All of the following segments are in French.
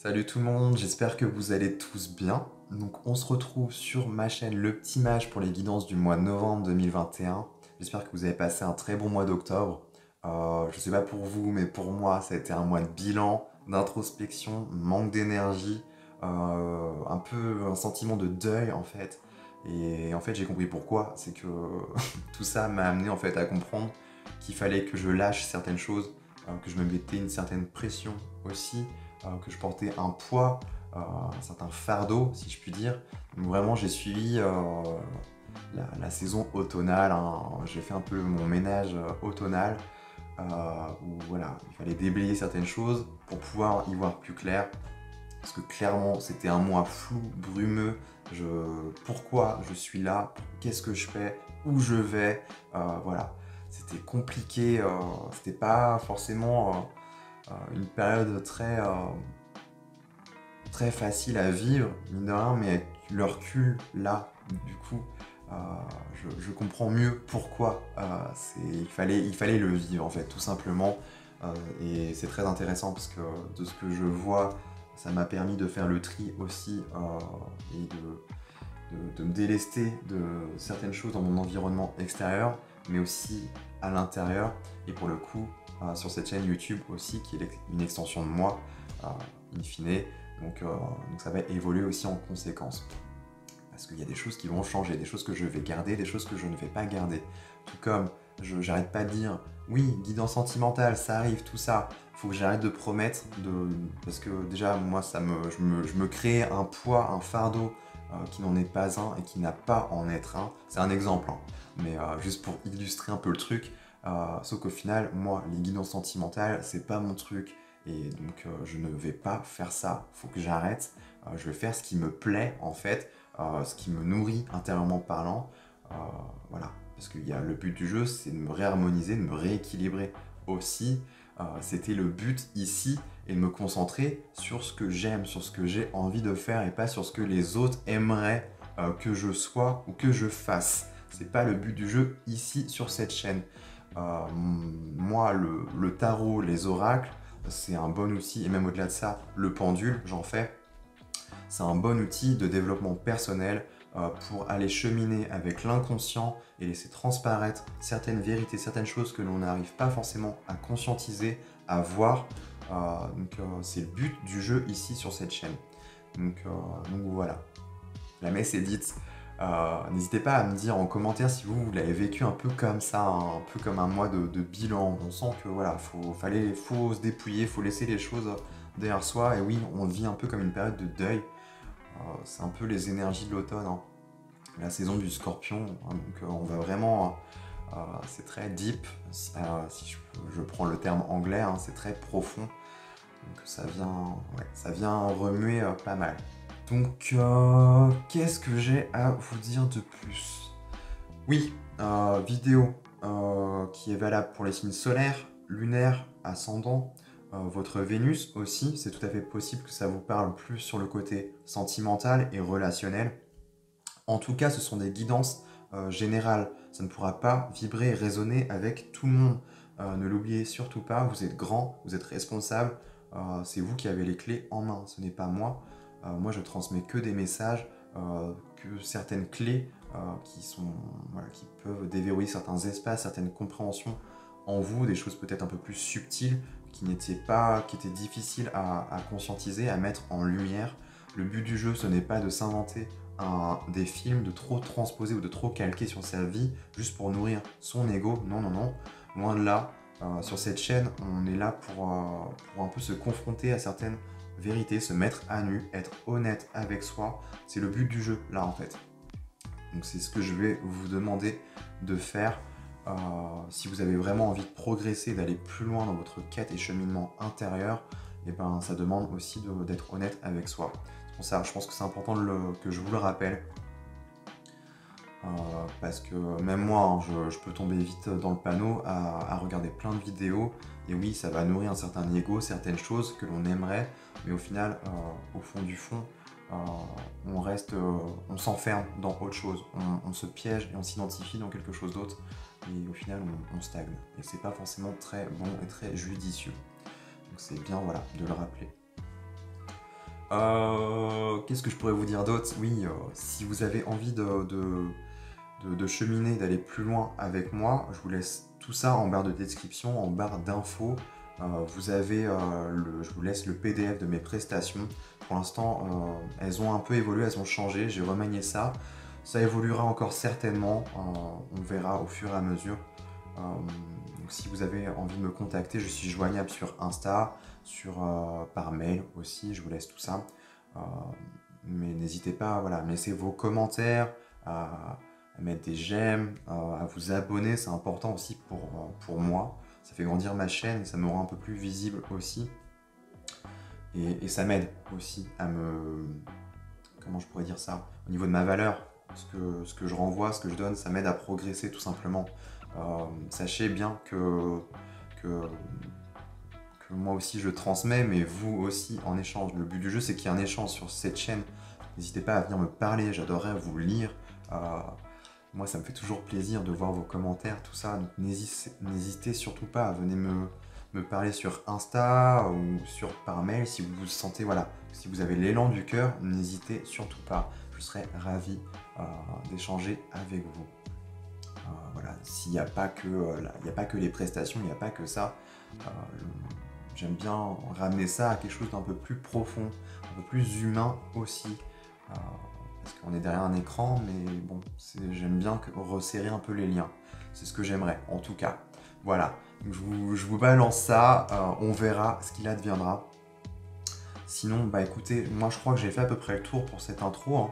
Salut tout le monde, j'espère que vous allez tous bien. Donc on se retrouve sur ma chaîne Le Petit Mage pour les guidances du mois de novembre 2021. J'espère que vous avez passé un très bon mois d'octobre. Je sais pas pour vous, mais pour moi ça a été un mois de bilan, d'introspection, manque d'énergie, un peu un sentiment de deuil en fait. Et en fait j'ai compris pourquoi, c'est que tout ça m'a amené en fait à comprendre qu'il fallait que je lâche certaines choses, que je me mettais une certaine pression aussi, que je portais un poids, un certain fardeau, si je puis dire. Donc vraiment, j'ai suivi la saison automnale, hein. J'ai fait un peu mon ménage automnal, où voilà, il fallait déblayer certaines choses pour pouvoir y voir plus clair. Parce que clairement, c'était un mois flou, brumeux. Pourquoi je suis là, qu'est-ce que je fais, où je vais, voilà. C'était compliqué, c'était pas forcément une période très facile à vivre, mine de rien, mais avec le recul là, du coup, euh, je comprends mieux pourquoi il fallait le vivre en fait, tout simplement. Et c'est très intéressant parce que de ce que je vois, ça m'a permis de faire le tri aussi et de me délester de certaines choses dans mon environnement extérieur, mais aussi à l'intérieur. Et pour le coup, sur cette chaîne YouTube aussi, qui est une extension de moi, in fine. Donc ça va évoluer aussi en conséquence. Parce qu'il y a des choses qui vont changer, des choses que je vais garder, des choses que je ne vais pas garder. Tout comme j'arrête pas de dire, oui, guidance sentimentale, ça arrive, tout ça. Faut que j'arrête de promettre, parce que déjà, moi, je me crée un poids, un fardeau qui n'en est pas un et qui n'a pas en être un. C'est un exemple, hein. Mais juste pour illustrer un peu le truc. Sauf qu'au final, moi, les guidances sentimentales, c'est pas mon truc. Et donc, je ne vais pas faire ça. Faut que j'arrête. Je vais faire ce qui me plaît, en fait, ce qui me nourrit intérieurement parlant. Euh, voilà. Parce que le but du jeu, c'est de me réharmoniser, de me rééquilibrer aussi. C'était le but ici et de me concentrer sur ce que j'aime, sur ce que j'ai envie de faire et pas sur ce que les autres aimeraient que je sois ou que je fasse. C'est pas le but du jeu ici sur cette chaîne. Moi, le tarot, les oracles, c'est un bon outil, et même au-delà de ça, le pendule, j'en fais. C'est un bon outil de développement personnel pour aller cheminer avec l'inconscient et laisser transparaître certaines vérités, certaines choses que l'on n'arrive pas forcément à conscientiser, à voir. C'est le but du jeu ici sur cette chaîne. Donc voilà, la messe est dite. N'hésitez pas à me dire en commentaire si vous l'avez vécu un peu comme ça, hein, un peu comme un mois de bilan. On sent que voilà, faut se dépouiller, faut laisser les choses derrière soi. Et oui, on vit un peu comme une période de deuil. C'est un peu les énergies de l'automne, hein. La saison du scorpion, hein. On va vraiment, c'est très deep, si je prends le terme anglais, hein, c'est très profond. Donc ça vient remuer pas mal. Donc, qu'est-ce que j'ai à vous dire de plus? Oui, vidéo qui est valable pour les signes solaires, lunaires, ascendants, votre Vénus aussi. C'est tout à fait possible que ça vous parle plus sur le côté sentimental et relationnel. En tout cas, ce sont des guidances générales. Ça ne pourra pas vibrer et résonner avec tout le monde. Ne l'oubliez surtout pas, vous êtes grand, vous êtes responsable, c'est vous qui avez les clés en main, ce n'est pas moi. Moi, je transmets que des messages, que certaines clés qui peuvent déverrouiller certains espaces, certaines compréhensions en vous, des choses peut-être un peu plus subtiles qui étaient difficiles à conscientiser, à mettre en lumière. Le but du jeu, ce n'est pas de s'inventer des films, de trop transposer ou de trop calquer sur sa vie juste pour nourrir son ego. Non, non, non. Loin de là. Sur cette chaîne, on est là pour un peu se confronter à certaines vérités, se mettre à nu, être honnête avec soi. C'est le but du jeu, là, en fait. Donc c'est ce que je vais vous demander de faire si vous avez vraiment envie de progresser, d'aller plus loin dans votre quête et cheminement intérieur. Et ben, ça demande aussi d'être honnête avec soi. C'est pour ça, je pense que c'est important que je vous le rappelle. Parce que même moi, hein, je peux tomber vite dans le panneau à regarder plein de vidéos. Et oui, ça va nourrir un certain ego, certaines choses que l'on aimerait. Mais au final, au fond du fond, on s'enferme dans autre chose. On se piège et on s'identifie dans quelque chose d'autre. Et au final, on stagne. Et c'est pas forcément très bon et très judicieux. Donc c'est bien, voilà, de le rappeler. Qu'est-ce que je pourrais vous dire d'autre? Oui, si vous avez envie de cheminer, d'aller plus loin avec moi, je vous laisse tout ça en barre de description, en barre d'infos. Vous avez, je vous laisse le PDF de mes prestations. Pour l'instant, elles ont un peu évolué, elles ont changé, j'ai remanié ça. Ça évoluera encore certainement, on verra au fur et à mesure. Donc si vous avez envie de me contacter, je suis joignable sur Insta, par mail aussi, je vous laisse tout ça. Euh, mais n'hésitez pas voilà, à me laisser vos commentaires, à mettre des j'aime, à vous abonner, c'est important aussi pour moi. Ça fait grandir ma chaîne, ça me rend un peu plus visible aussi. Et ça m'aide aussi à me... Comment je pourrais dire ça? Au niveau de ma valeur, ce que je renvoie, ce que je donne, ça m'aide à progresser tout simplement. Sachez bien que moi aussi je transmets, mais vous aussi en échange. Le but du jeu, c'est qu'il y ait un échange sur cette chaîne. N'hésitez pas à venir me parler, j'adorerais vous lire. Moi, ça me fait toujours plaisir de voir vos commentaires, tout ça. Donc n'hésitez surtout pas à venir me parler sur Insta ou par mail si vous vous sentez, voilà, si vous avez l'élan du cœur, n'hésitez surtout pas. Je serais ravi d'échanger avec vous. Voilà, s'il n'y a pas que, il n'y a pas que les prestations, il n'y a pas que ça. J'aime bien ramener ça à quelque chose d'un peu plus profond, un peu plus humain aussi. Parce qu'on est derrière un écran, mais bon, j'aime bien resserrer un peu les liens. C'est ce que j'aimerais, en tout cas. Voilà, donc je vous balance ça, on verra ce qu'il adviendra. Sinon, bah écoutez, moi je crois que j'ai fait à peu près le tour pour cette intro. Hein.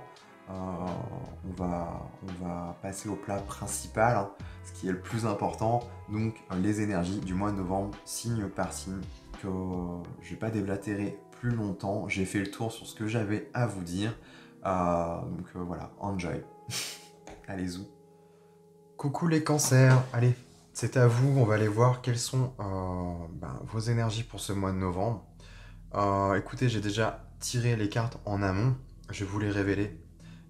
On va passer au plat principal, hein, ce qui est le plus important, donc les énergies du mois de novembre, signe par signe, que je vais pas déblatérer plus longtemps, j'ai fait le tour sur ce que j'avais à vous dire, voilà, enjoy. Allez-y. Coucou les cancers, allez, c'est à vous, on va aller voir quelles sont vos énergies pour ce mois de novembre. Écoutez, j'ai déjà tiré les cartes en amont, je vais vous les révéler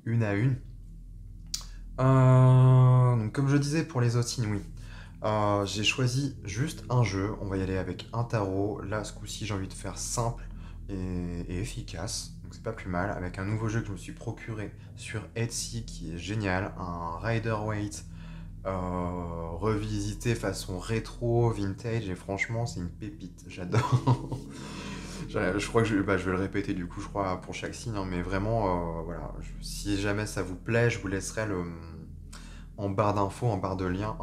une à une. Donc comme je disais pour les autres signes, oui. J'ai choisi juste un jeu, on va y aller avec un tarot. Là, ce coup-ci, j'ai envie de faire simple et efficace, donc c'est pas plus mal, avec un nouveau jeu que je me suis procuré sur Etsy qui est génial, un Rider-Waite revisité façon rétro, vintage, et franchement, c'est une pépite, j'adore. Je crois que je vais le répéter du coup, je crois, pour chaque signe, hein, mais vraiment, voilà, si jamais ça vous plaît, je vous laisserai en barre d'infos, en barre de lien,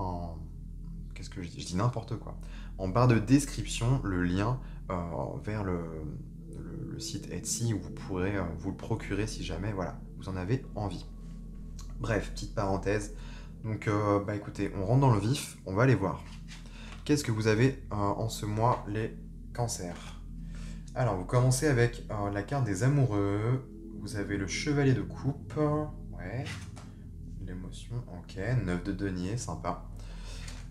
qu'est-ce que je dis? Je dis n'importe quoi. En barre de description, le lien vers le site Etsy où vous pourrez vous le procurer si jamais, voilà, vous en avez envie. Bref, petite parenthèse. Donc, écoutez, on rentre dans le vif, on va aller voir. Qu'est-ce que vous avez en ce mois, les cancers? Alors, vous commencez avec la carte des amoureux. Vous avez le chevalier de coupe. Ouais. L'émotion, ok. 9 de denier, sympa.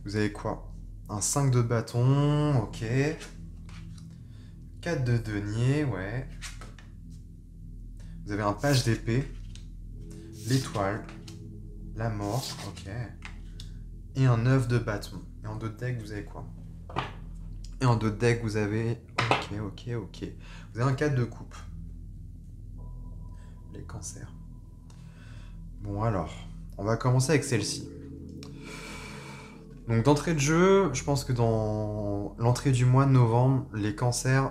Vous avez quoi? Un 5 de bâton, ok. 4 de denier, ouais. Vous avez un page d'épée. L'étoile. La mort, ok. Et un 9 de bâton. Et en 2 deck, vous avez quoi? Et en 2 deck, vous avez... Ok. Vous avez un 4 de coupe. Les cancers. Bon alors, on va commencer avec celle-ci. Donc d'entrée de jeu, je pense que dans l'entrée du mois de novembre, les cancers,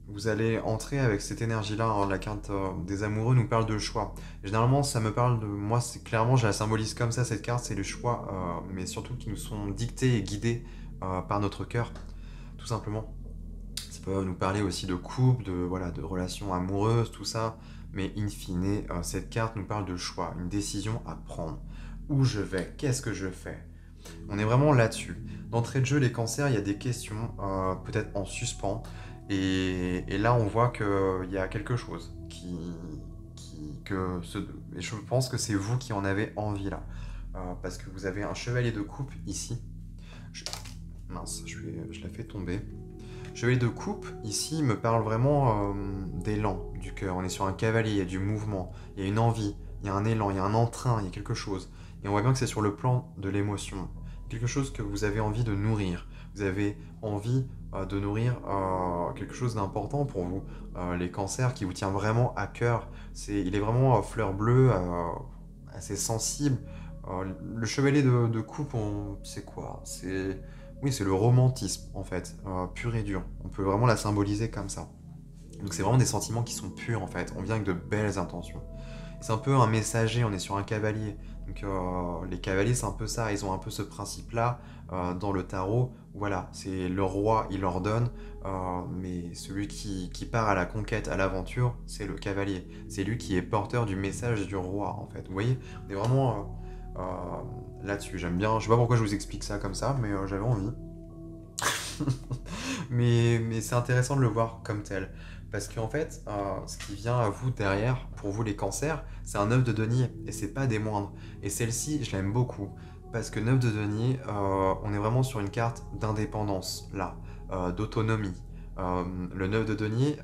vous allez entrer avec cette énergie-là. Hein, la carte des amoureux nous parle de choix. Généralement, ça me parle de... Moi, c'est clairement, je la symbolise comme ça, cette carte, c'est le choix, mais surtout qui nous sont dictés et guidés par notre cœur, tout simplement. Ça peut nous parler aussi de couple, de relations amoureuses, tout ça. Mais in fine, cette carte nous parle de choix, une décision à prendre. Où je vais? Qu'est-ce que je fais? On est vraiment là-dessus. D'entrée de jeu, les cancers, il y a des questions peut-être en suspens. Et là, on voit qu'il y a quelque chose et je pense que c'est vous qui en avez envie là. Parce que vous avez un chevalier de coupe ici. Mince, je la fais tomber. Chevalier de coupe, ici, me parle vraiment d'élan du cœur. On est sur un cavalier, il y a du mouvement, il y a une envie, il y a un élan, il y a un entrain, il y a quelque chose. Et on voit bien que c'est sur le plan de l'émotion. Quelque chose que vous avez envie de nourrir. Vous avez envie de nourrir quelque chose d'important pour vous. Les cancers qui vous tient vraiment à cœur. Il est vraiment fleur bleue, assez sensible. Le chevalier de coupe, c'est quoi? Oui, c'est le romantisme, en fait, pur et dur. On peut vraiment la symboliser comme ça. Donc c'est vraiment des sentiments qui sont purs, en fait. On vient avec de belles intentions. C'est un peu un messager, on est sur un cavalier. Donc les cavaliers, c'est un peu ça, ils ont un peu ce principe-là dans le tarot. Voilà, c'est le roi, il ordonne, mais celui qui part à la conquête, à l'aventure, c'est le cavalier. C'est lui qui est porteur du message du roi, en fait. Vous voyez, on est vraiment là-dessus. J'aime bien, je sais pas pourquoi je vous explique ça comme ça, mais j'avais envie. Mais c'est intéressant de le voir comme tel. Parce qu'en fait, ce qui vient à vous derrière, pour vous les cancers, c'est un œuf de denier, et c'est pas des moindres. Et celle-ci, je l'aime beaucoup, parce que 9 de denier, on est vraiment sur une carte d'indépendance, là, d'autonomie. Le 9 de denier,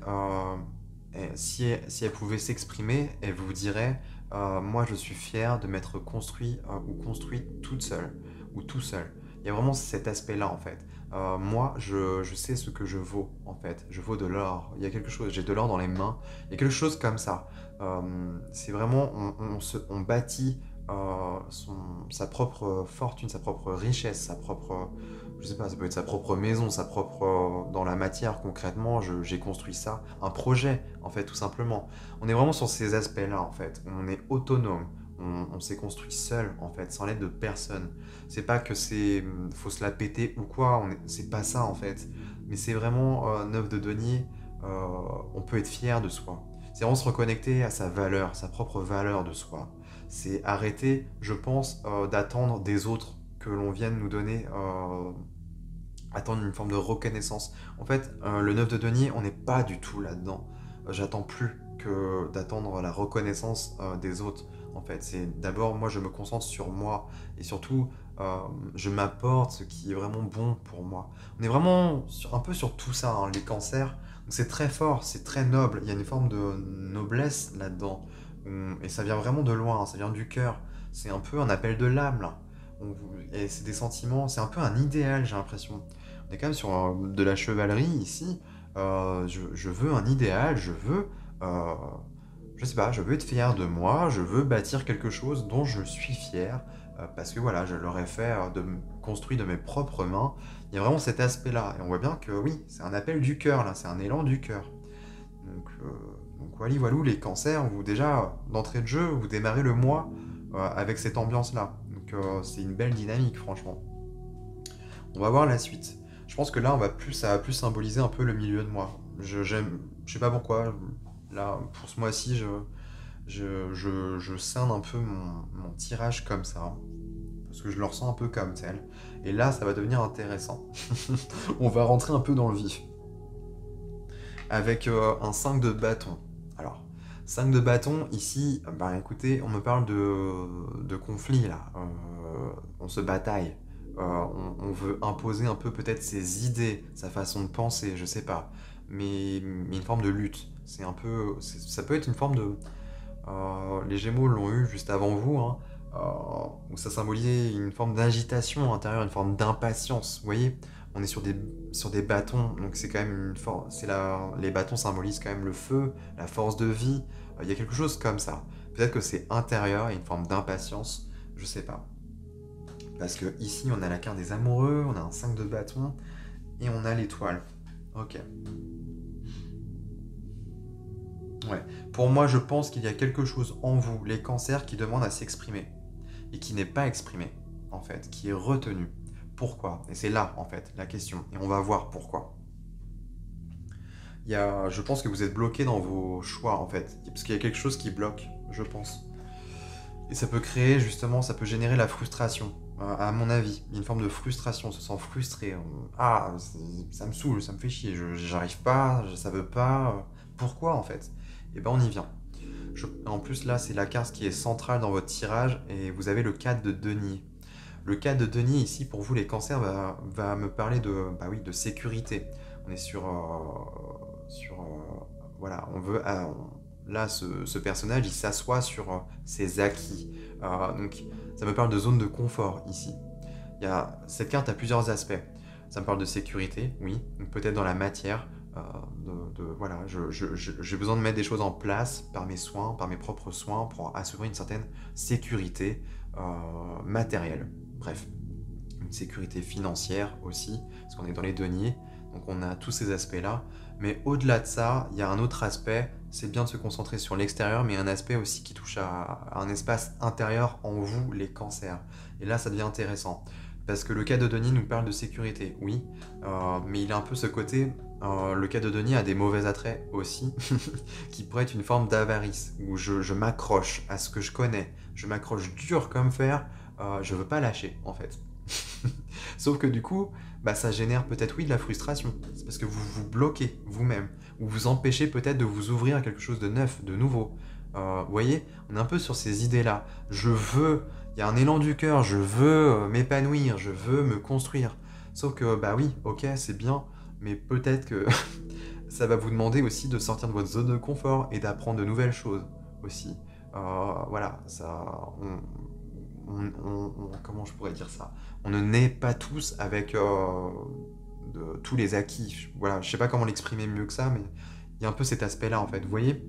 si elle pouvait s'exprimer, elle vous dirait moi je suis fière de m'être construit ou construite toute seule, ou tout seul. Il y a vraiment cet aspect-là en fait. Moi, je sais ce que je vaux, en fait. Je vaux de l'or. Il y a quelque chose, j'ai de l'or dans les mains. Il y a quelque chose comme ça. C'est vraiment, on bâtit sa propre fortune, sa propre richesse, sa propre, je sais pas, ça peut être sa propre maison, sa propre, dans la matière concrètement, j'ai construit ça. Un projet, en fait, tout simplement. On est vraiment sur ces aspects-là, en fait. On est autonome. On s'est construit seul, en fait, sans l'aide de personne. C'est pas que faut se la péter ou quoi, c'est pas ça en fait. Mais c'est vraiment 9 de denier, on peut être fier de soi. C'est vraiment se reconnecter à sa valeur, sa propre valeur de soi. C'est arrêter, je pense, d'attendre des autres que l'on vienne nous donner, attendre une forme de reconnaissance. En fait, le 9 de denier, on n'est pas du tout là-dedans. J'attends plus que d'attendre la reconnaissance des autres. En fait, c'est d'abord, moi, je me concentre sur moi et surtout, je m'apporte ce qui est vraiment bon pour moi. On est vraiment un peu sur tout ça, hein, les cancers. Donc c'est très fort, c'est très noble. Il y a une forme de noblesse là-dedans. Et ça vient vraiment de loin, ça vient du cœur. C'est un peu un appel de l'âme, là. Et c'est des sentiments, c'est un peu un idéal, j'ai l'impression. On est quand même sur de la chevalerie ici. Je veux un idéal, euh, je sais pas, je veux être fier de moi, je veux bâtir quelque chose dont je suis fier, parce que voilà, je l'aurais fait construit de mes propres mains. Il y a vraiment cet aspect-là, et on voit bien que oui, c'est un appel du cœur, là, c'est un élan du cœur. Donc voilà, voilou, les cancers, vous déjà, d'entrée de jeu, vous démarrez le mois avec cette ambiance-là. Donc c'est une belle dynamique, franchement. On va voir la suite. Je pense que là, ça va plus symboliser un peu le milieu de mois. Je sais pas pourquoi. Là, pour ce mois-ci, je scinde un peu mon tirage comme ça. Parce que je le ressens un peu comme tel. Et là, ça va devenir intéressant. On va rentrer un peu dans le vif. Avec un 5 de bâton. Alors, 5 de bâton, ici, bah écoutez, on me parle de conflit là. On se bataille. On veut imposer un peu peut-être ses idées, sa façon de penser, je sais pas. Mais une forme de lutte. Ça peut être une forme de. Les Gémeaux l'ont eu juste avant vous, hein, où ça symbolisait une forme d'agitation intérieure, une forme d'impatience. Vous voyez, on est sur des bâtons, donc c'est quand même une force. Les bâtons symbolisent quand même le feu, la force de vie. Il y a quelque chose comme ça. Peut-être que c'est intérieur, il y a une forme d'impatience, je sais pas. Parce que ici, on a la carte des amoureux, on a un 5 de bâton et on a l'étoile. Ok. Ouais. Pour moi, je pense qu'il y a quelque chose en vous, les cancers, qui demande à s'exprimer. Et qui n'est pas exprimé, en fait, qui est retenu. Pourquoi? Et c'est là, en fait, la question. Et on va voir pourquoi. Je pense que vous êtes bloqué dans vos choix, en fait. Parce qu'il y a quelque chose qui bloque, je pense. Et ça peut créer, justement, ça peut générer la frustration. À mon avis, il y a une forme de frustration, on se sent frustré. Ça me saoule, ça me fait chier, j'arrive pas, ça veut pas. Pourquoi en fait? Et ben on y vient. En plus là, c'est la carte qui est centrale dans votre tirage et vous avez le 4 de denier. Le 4 de denier ici, pour vous les cancers, va me parler bah oui, de sécurité. On est voilà, on veut... là, ce personnage, il s'assoit sur ses acquis. Donc, ça me parle de zone de confort ici. Cette carte a plusieurs aspects. Ça me parle de sécurité, oui. Donc peut-être dans la matière. Voilà, j'ai besoin de mettre des choses en place par mes soins, par mes propres soins, pour assurer une certaine sécurité matérielle. Bref, une sécurité financière aussi, parce qu'on est dans les deniers, donc on a tous ces aspects-là. Mais au-delà de ça, il y a un autre aspect, c'est bien de se concentrer sur l'extérieur, mais un aspect aussi qui touche à un espace intérieur en vous, les cancers. Et là, ça devient intéressant. Parce que le cas de Denis nous parle de sécurité, oui, mais il a un peu ce côté, le cas de Denis a des mauvais attraits aussi, qui pourrait être une forme d'avarice, où je m'accroche à ce que je connais, je m'accroche dur comme fer, je veux pas lâcher en fait. Sauf que du coup, bah, ça génère peut-être oui de la frustration. C'est parce que vous vous bloquez vous-même, ou vous empêchez peut-être de vous ouvrir à quelque chose de neuf, de nouveau. Vous voyez, on est un peu sur ces idées-là. Il y a un élan du cœur, je veux m'épanouir, je veux me construire. Sauf que, bah oui, ok, c'est bien, mais peut-être que ça va vous demander aussi de sortir de votre zone de confort et d'apprendre de nouvelles choses aussi. Voilà, ça, comment je pourrais dire ça? On ne naît pas tous avec tous les acquis. Voilà, je sais pas comment l'exprimer mieux que ça, mais il y a un peu cet aspect-là en fait. Vous voyez?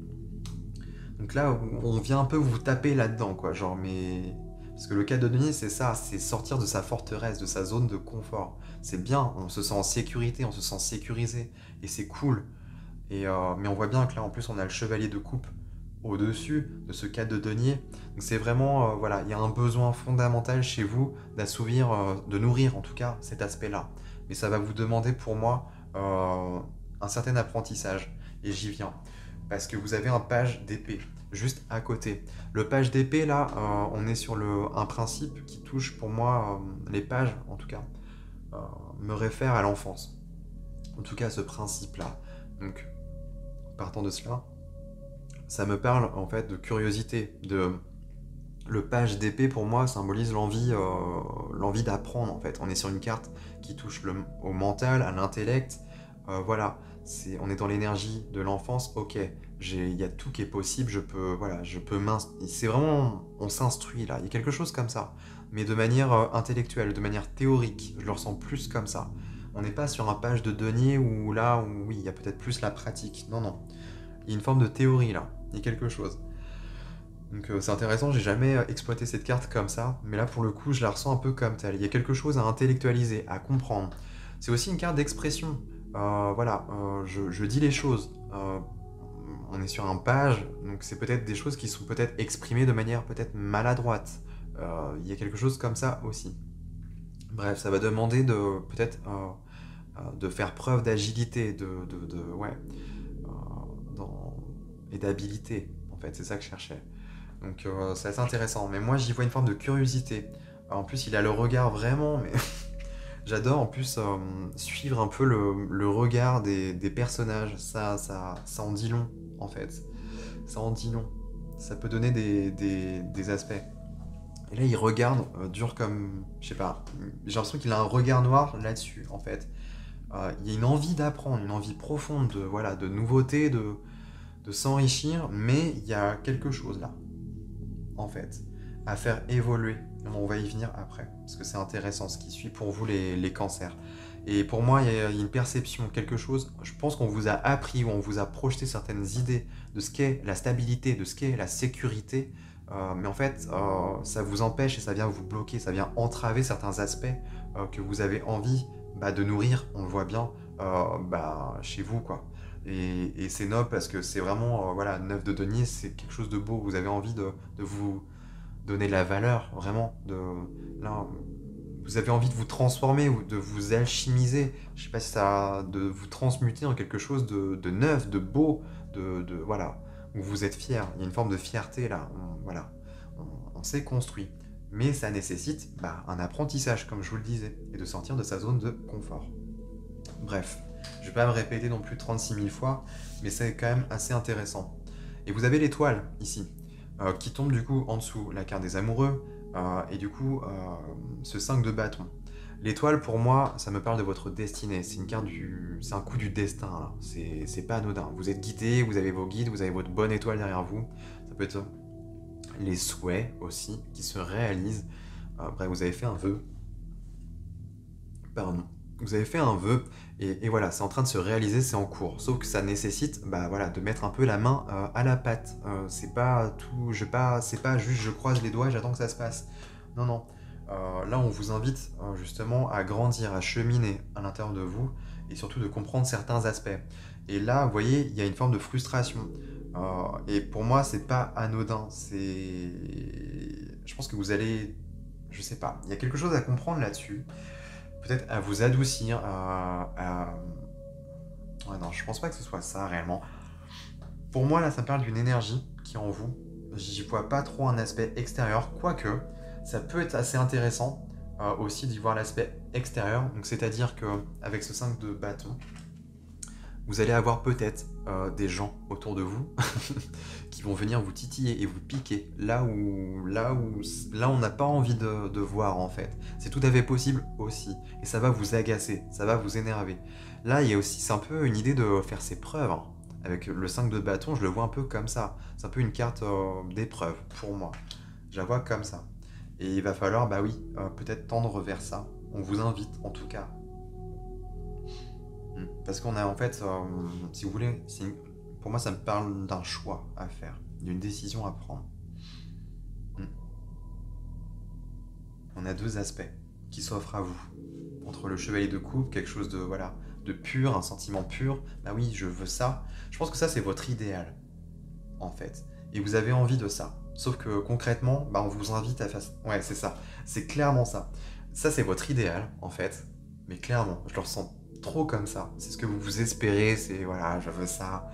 Donc là, on vient un peu vous taper là-dedans, quoi. Genre, mais parce que le cas de Denis, c'est ça, c'est sortir de sa forteresse, de sa zone de confort. C'est bien, on se sent en sécurité, on se sent sécurisé, et c'est cool. Mais on voit bien que là, en plus, on a le chevalier de coupe au-dessus de ce cadre de denier. Donc c'est vraiment, voilà, il y a un besoin fondamental chez vous d'assouvir, de nourrir en tout cas cet aspect-là. Mais ça va vous demander pour moi un certain apprentissage. Et j'y viens. Parce que vous avez un page d'épée juste à côté. Le page d'épée, là, on est sur un principe qui touche pour moi, les pages en tout cas, euh, me réfèrent à l'enfance. En tout cas, ce principe-là. Donc, partant de cela, ça me parle en fait de curiosité. Le page d'épée pour moi symbolise l'envie d'apprendre en fait. On est sur une carte qui touche au mental, à l'intellect. Voilà, on est dans l'énergie de l'enfance. Ok, il y a tout qui est possible. C'est vraiment, on s'instruit là. Il y a quelque chose comme ça, mais de manière intellectuelle, de manière théorique. Je le ressens plus comme ça. On n'est pas sur un page de denier où là, où oui, il y a peut-être plus la pratique. Non, non. Il y a une forme de théorie là. Il y a quelque chose. Donc c'est intéressant, j'ai jamais exploité cette carte comme ça, mais là pour le coup je la ressens un peu comme telle. Il y a quelque chose à intellectualiser, à comprendre. C'est aussi une carte d'expression. Voilà, je dis les choses. On est sur un page, donc c'est peut-être des choses qui sont peut-être exprimées de manière peut-être maladroite. Il y a quelque chose comme ça aussi. Bref, ça va demander de peut-être de faire preuve d'agilité, ouais, et d'habilité. En fait, c'est ça que je cherchais. Donc c'est assez intéressant. Mais moi j'y vois une forme de curiosité. En plus il a le regard vraiment, mais j'adore en plus suivre un peu le regard des personnages. Ça en dit long en fait. Ça en dit long. Ça peut donner des aspects. Et là il regarde dur comme, je sais pas, j'ai l'impression qu'il a un regard noir là-dessus en fait. Il y a une envie d'apprendre, une envie profonde voilà, de nouveauté, de s'enrichir, mais il y a quelque chose là en fait, à faire évoluer. On va y venir après, parce que c'est intéressant ce qui suit pour vous les cancers. Et pour moi, il y a une perception, quelque chose, je pense qu'on vous a appris ou on vous a projeté certaines idées de ce qu'est la stabilité, de ce qu'est la sécurité, mais en fait, ça vous empêche et ça vient vous bloquer, ça vient entraver certains aspects que vous avez envie de nourrir, on le voit bien, chez vous, quoi. Et c'est noble parce que c'est vraiment, voilà, neuf de denier, c'est quelque chose de beau. Vous avez envie de vous donner de la valeur, vraiment. Là, vous avez envie de vous transformer ou de vous alchimiser. Je sais pas si ça, de vous transmuter en quelque chose de neuf, de beau, voilà, où vous êtes fier. Il y a une forme de fierté là. Voilà, on s'est construit. Mais ça nécessite un apprentissage, comme je vous le disais, et de sortir de sa zone de confort. Bref. Je vais pas me répéter non plus 36 000 fois, mais c'est quand même assez intéressant. Et vous avez l'étoile ici, qui tombe du coup en dessous, la carte des amoureux, et du coup ce 5 de bâton. L'étoile pour moi, ça me parle de votre destinée, c'est un coup du destin, là. C'est pas anodin. Vous êtes guidé, vous avez vos guides, vous avez votre bonne étoile derrière vous. Ça peut être les souhaits aussi qui se réalisent. Bref, vous avez fait un vœu. Pardon. vous avez fait un vœu et voilà, c'est en train de se réaliser, c'est en cours. Sauf que ça nécessite, bah voilà, de mettre un peu la main à la pâte. C'est pas tout, c'est pas juste je croise les doigts et j'attends que ça se passe. Non, non. Là, on vous invite justement à grandir, à cheminer à l'intérieur de vous et surtout de comprendre certains aspects. Et là, vous voyez, il y a une forme de frustration. Et pour moi, c'est pas anodin. Je pense que vous allez, je sais pas, il y a quelque chose à comprendre là-dessus. Peut-être à vous adoucir, Ouais, non, je pense pas que ce soit ça réellement. Pour moi, là, ça me parle d'une énergie qui est en vous. J'y vois pas trop un aspect extérieur, quoique ça peut être assez intéressant aussi d'y voir l'aspect extérieur. Donc, c'est-à-dire que avec ce 5 de bâton, vous allez avoir peut-être des gens autour de vous qui vont venir vous titiller et vous piquer là on n'a pas envie de voir en fait. C'est tout à fait possible aussi. Et ça va vous agacer, ça va vous énerver. Là, il y a aussi, c'est un peu une idée de faire ses preuves, hein. Avec le 5 de bâton, je le vois un peu comme ça. C'est un peu une carte d'épreuve pour moi. Je la vois comme ça. Et il va falloir, bah oui, peut-être tendre vers ça. On vous invite en tout cas. Parce qu'on a en fait, si vous voulez, pour moi ça me parle d'un choix à faire, d'une décision à prendre. Mm. On a deux aspects qui s'offrent à vous. Entre le chevalier de coupe, quelque chose de, voilà, de pur, un sentiment pur, bah oui, je veux ça. Je pense que ça c'est votre idéal, en fait. Et vous avez envie de ça. Sauf que concrètement, bah, on vous invite à faire... Ouais, c'est ça. C'est clairement ça. Ça c'est votre idéal, en fait. Mais clairement, je le ressens trop comme ça. C'est ce que vous espérez, c'est voilà, je veux ça.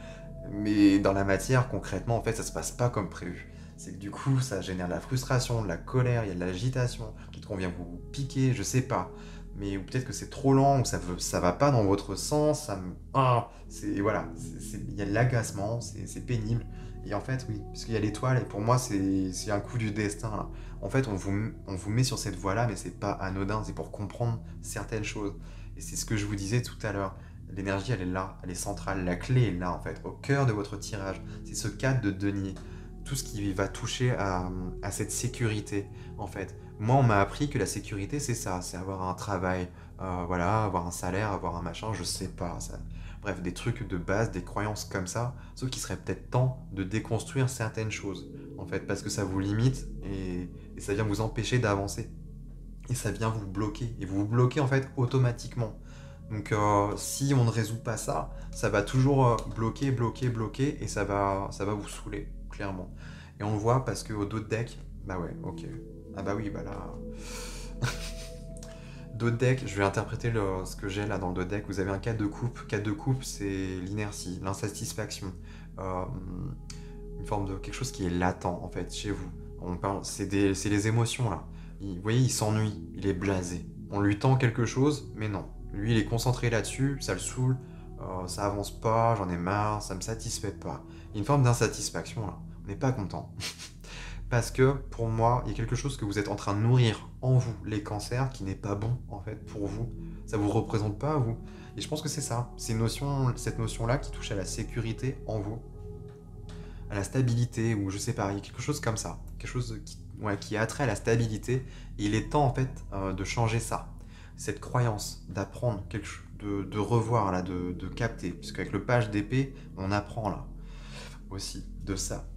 Mais dans la matière, concrètement, en fait, ça se passe pas comme prévu. C'est que du coup, ça génère de la frustration, de la colère, il y a de l'agitation. Peut-être qu'on vient vous piquer, je sais pas. Mais ou peut-être que c'est trop lent, ou ça va pas dans votre sens, ça me... Ah, c'est... Voilà, il y a de l'agacement, c'est pénible. Et en fait, oui, parce qu'il y a l'étoile, et pour moi, c'est un coup du destin, là. En fait, on vous met sur cette voie-là, mais c'est pas anodin, c'est pour comprendre certaines choses. Et c'est ce que je vous disais tout à l'heure. L'énergie, elle est là, elle est centrale. La clé est là, en fait, au cœur de votre tirage. C'est ce 4 de denier. Tout ce qui va toucher à cette sécurité, en fait. Moi, on m'a appris que la sécurité, c'est ça. C'est avoir un travail, voilà, avoir un salaire, avoir un machin, je sais pas. Ça... Bref, des trucs de base, des croyances comme ça. Sauf qu'il serait peut-être temps de déconstruire certaines choses, en fait, parce que ça vous limite et ça vient vous empêcher d'avancer. Et ça vient vous bloquer. Et vous vous bloquez, en fait, automatiquement. Donc si on ne résout pas ça, ça va toujours bloquer, bloquer, bloquer, et ça va vous saouler, clairement. Et on le voit parce qu'au dos de deck, bah ouais, ok. Ah bah oui, bah là... dos de deck, je vais interpréter ce que j'ai là dans le dos de deck. Vous avez un 4 de coupe. 4 de coupe, c'est l'inertie, l'insatisfaction. Euh, une forme de quelque chose qui est latent, en fait, chez vous. On parle, c'est les émotions, là. Vous voyez, il s'ennuie, il est blasé. On lui tend quelque chose, mais non. Lui, il est concentré là-dessus, ça le saoule, ça avance pas, j'en ai marre, ça me satisfait pas. Il y a une forme d'insatisfaction, là. On n'est pas content. Parce que, pour moi, il y a quelque chose que vous êtes en train de nourrir en vous, les cancers, qui n'est pas bon, en fait, pour vous. Ça vous représente pas, vous. Et je pense que c'est ça. C'est cette notion-là qui touche à la sécurité en vous, à la stabilité, ou je sais pas, il y a quelque chose comme ça. Quelque chose qui a attrait à la stabilité. Et il est temps, en fait, de changer ça. Cette croyance, d'apprendre quelque chose, de revoir, là, de capter. Puisqu'avec le page d'épée, on apprend, là, aussi, de ça.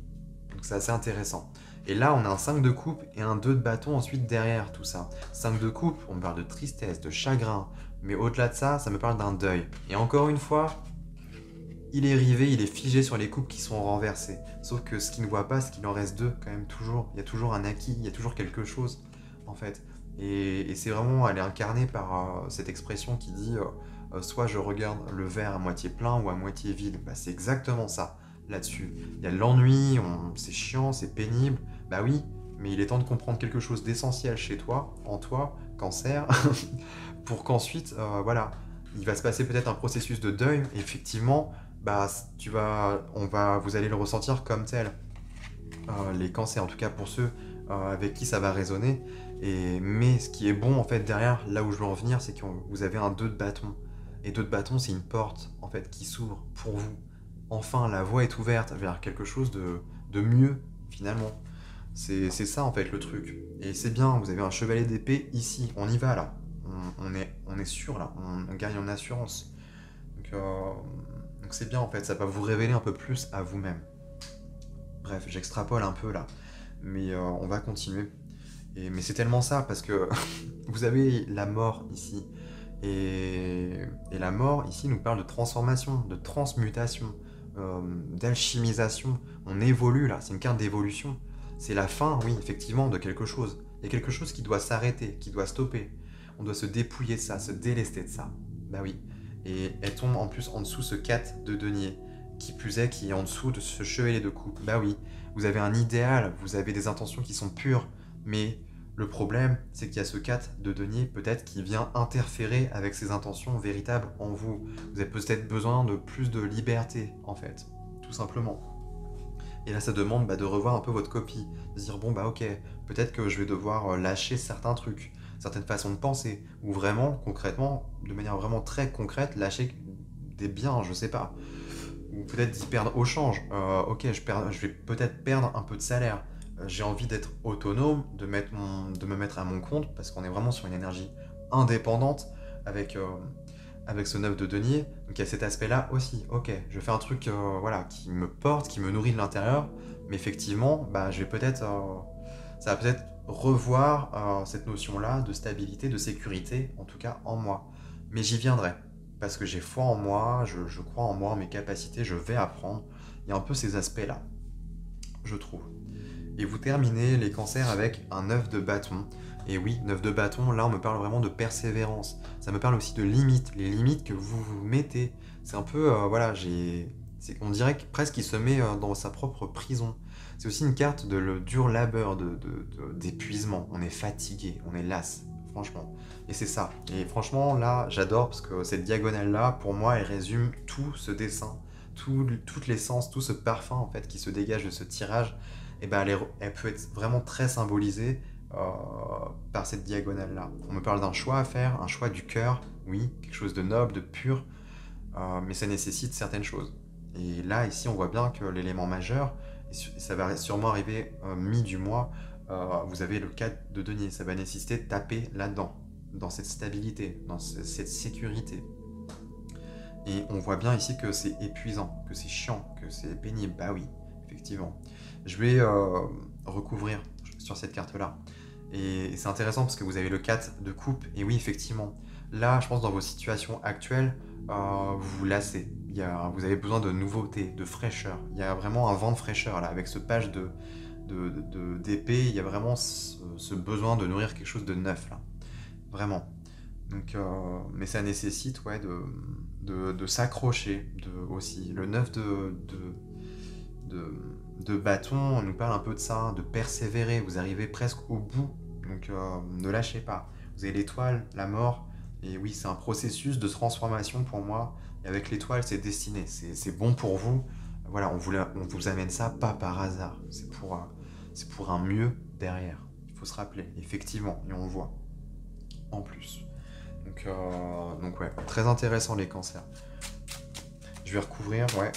Donc c'est assez intéressant. Et là, on a un 5 de coupe et un 2 de bâton ensuite derrière tout ça. 5 de coupe, on me parle de tristesse, de chagrin. Mais au-delà de ça, ça me parle d'un deuil. Et encore une fois, il est rivé, il est figé sur les coupes qui sont renversées. Sauf que ce qu'il ne voit pas, c'est qu'il en reste deux quand même toujours. Il y a toujours un acquis, il y a toujours quelque chose, en fait. Et c'est vraiment, elle est incarnée par cette expression qui dit soit je regarde le verre à moitié plein ou à moitié vide. Bah, c'est exactement ça, là-dessus. Il y a l'ennui, c'est chiant, c'est pénible. Bah oui, mais il est temps de comprendre quelque chose d'essentiel chez toi, en toi, cancer, pour qu'ensuite, voilà, il va se passer peut-être un processus de deuil. Et effectivement, bah, vous allez le ressentir comme tel. Les cancers, en tout cas pour ceux avec qui ça va résonner. Mais ce qui est bon, en fait, derrière, là où je veux en venir, c'est que vous avez un 2 de bâton. Et 2 de bâton, c'est une porte, en fait, qui s'ouvre pour vous. Enfin, la voie est ouverte vers quelque chose de mieux, finalement. C'est ça, en fait, le truc. Et c'est bien, vous avez un chevalier d'épée ici. On y va, là. on est sûr là, on gagne en assurance. Donc c'est bien en fait, ça va vous révéler un peu plus à vous-même. Bref, j'extrapole un peu là, mais on va continuer. Mais c'est tellement ça, parce que vous avez la mort ici. Et la mort ici nous parle de transformation, de transmutation, d'alchimisation. On évolue là, c'est une carte d'évolution. C'est la fin, oui, effectivement, de quelque chose. Il y a quelque chose qui doit s'arrêter, qui doit stopper. On doit se dépouiller de ça, se délester de ça. Bah oui. Et elle tombe en plus en dessous ce 4 de denier. Qui plus est, qui est en dessous de ce chevalier de coupe. Bah oui. Vous avez un idéal, vous avez des intentions qui sont pures, mais le problème, c'est qu'il y a ce 4 de denier, peut-être, qui vient interférer avec ces intentions véritables en vous. Vous avez peut-être besoin de plus de liberté, en fait, tout simplement. Et là, ça demande de revoir un peu votre copie, de se dire, bon, bah ok, peut-être que je vais devoir lâcher certains trucs, certaines façons de penser, ou vraiment, concrètement, de manière vraiment très concrète, lâcher des biens, je sais pas. Ou peut-être d'y perdre au change. Ok, je vais peut-être perdre un peu de salaire. J'ai envie d'être autonome, de me mettre à mon compte, parce qu'on est vraiment sur une énergie indépendante avec ce 9 de denier. Donc il y a cet aspect-là aussi. Ok, je fais un truc voilà, qui me porte, qui me nourrit de l'intérieur, mais effectivement, je vais peut-être, ça va peut-être revoir cette notion-là de stabilité, de sécurité, en tout cas en moi. Mais j'y viendrai, parce que j'ai foi en moi, je crois en moi, en mes capacités, je vais apprendre. Il y a un peu ces aspects-là, je trouve. Et vous terminez les cancers avec un 9 de bâton. Et oui, 9 de bâton, là on me parle vraiment de persévérance. Ça me parle aussi de limites, les limites que vous vous mettez. C'est un peu, voilà, on dirait que presque qu'il se met dans sa propre prison. C'est aussi une carte de le dur labeur, d'épuisement. On est fatigué, on est las, franchement. Et c'est ça. Et franchement, là, j'adore parce que cette diagonale-là, pour moi, elle résume tout ce dessin, toute l'essence, tout ce parfum en fait qui se dégage de ce tirage. Et ben elle peut être vraiment très symbolisée par cette diagonale-là. On me parle d'un choix à faire, un choix du cœur, oui, quelque chose de noble, de pur, mais ça nécessite certaines choses. Et là, ici, on voit bien que l'élément majeur, et ça va sûrement arriver mi du mois, vous avez le 4 de denier, ça va nécessiter de taper là-dedans, dans cette stabilité, dans cette sécurité. Et on voit bien ici que c'est épuisant, que c'est chiant, que c'est pénible. Bah oui, effectivement. Je vais recouvrir sur cette carte-là. Et c'est intéressant parce que vous avez le 4 de coupe. Et oui, effectivement, là, je pense dans vos situations actuelles, vous vous lassez. Vous avez besoin de nouveauté, de fraîcheur. Il y a vraiment un vent de fraîcheur là, avec ce page d'épée. Il y a vraiment ce besoin de nourrir quelque chose de neuf là. Vraiment. Donc, mais ça nécessite ouais, de s'accrocher aussi. Le 9 de bâton, on nous parle un peu de ça, de persévérer. Vous arrivez presque au bout, donc ne lâchez pas. Vous avez l'étoile, la mort, et oui, c'est un processus de transformation pour moi. Et avec l'étoile, c'est destiné, c'est bon pour vous. Voilà, on vous amène ça pas par hasard. C'est pour un mieux derrière. Il faut se rappeler, effectivement, et on le voit en plus. Donc ouais, très intéressant les cancers. Je vais recouvrir, ouais,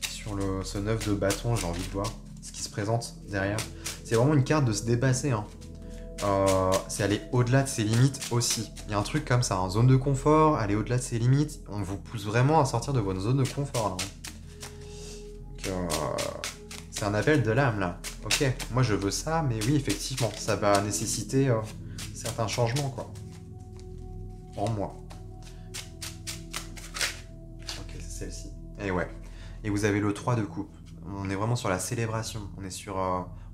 sur ce 9 de bâton, j'ai envie de voir ce qui se présente derrière. C'est vraiment une carte de se dépasser, hein. C'est aller au-delà de ses limites aussi. Il y a un truc comme ça, hein, zone de confort, aller au-delà de ses limites. On vous pousse vraiment à sortir de votre zone de confort, là. Donc, c'est un appel de l'âme, là. Ok, moi je veux ça, mais oui, effectivement, ça va nécessiter certains changements, quoi. En moi. Ok, c'est celle-ci. Et ouais. Et vous avez le 3 de coupe. On est vraiment sur la célébration.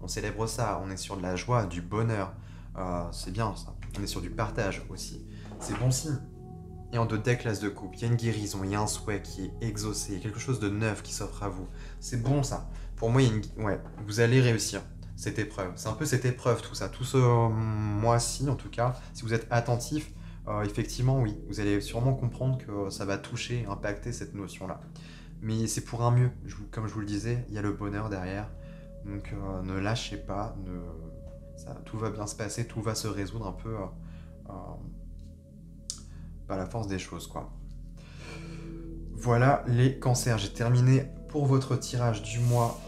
On célèbre ça. On est sur de la joie, du bonheur. C'est bien ça. On est sur du partage aussi. C'est bon signe. Et en 2 deck l'as de coupe, il y a une guérison, il y a un souhait qui est exaucé, il y a quelque chose de neuf qui s'offre à vous. C'est bon ça. Pour moi, ouais, vous allez réussir cette épreuve. C'est un peu cette épreuve tout ça. Tout ce mois-ci en tout cas, si vous êtes attentif, effectivement oui, vous allez sûrement comprendre que ça va toucher, impacter cette notion-là. Mais c'est pour un mieux, comme je vous le disais, il y a le bonheur derrière. Donc ne lâchez pas, tout va bien se passer, tout va se résoudre un peu par la force des choses, quoi. Voilà les cancers, j'ai terminé pour votre tirage du mois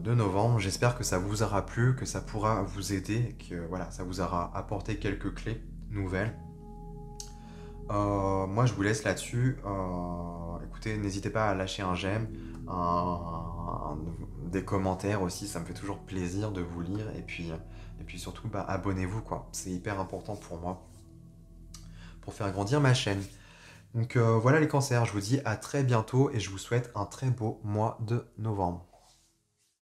de novembre. J'espère que ça vous aura plu, que ça pourra vous aider, que voilà, ça vous aura apporté quelques clés nouvelles. Moi, je vous laisse là-dessus. Écoutez, n'hésitez pas à lâcher un j'aime, des commentaires aussi, ça me fait toujours plaisir de vous lire. Et puis surtout, bah, abonnez-vous, quoi. C'est hyper important pour moi, pour faire grandir ma chaîne. Donc voilà les cancers, je vous dis à très bientôt et je vous souhaite un très beau mois de novembre.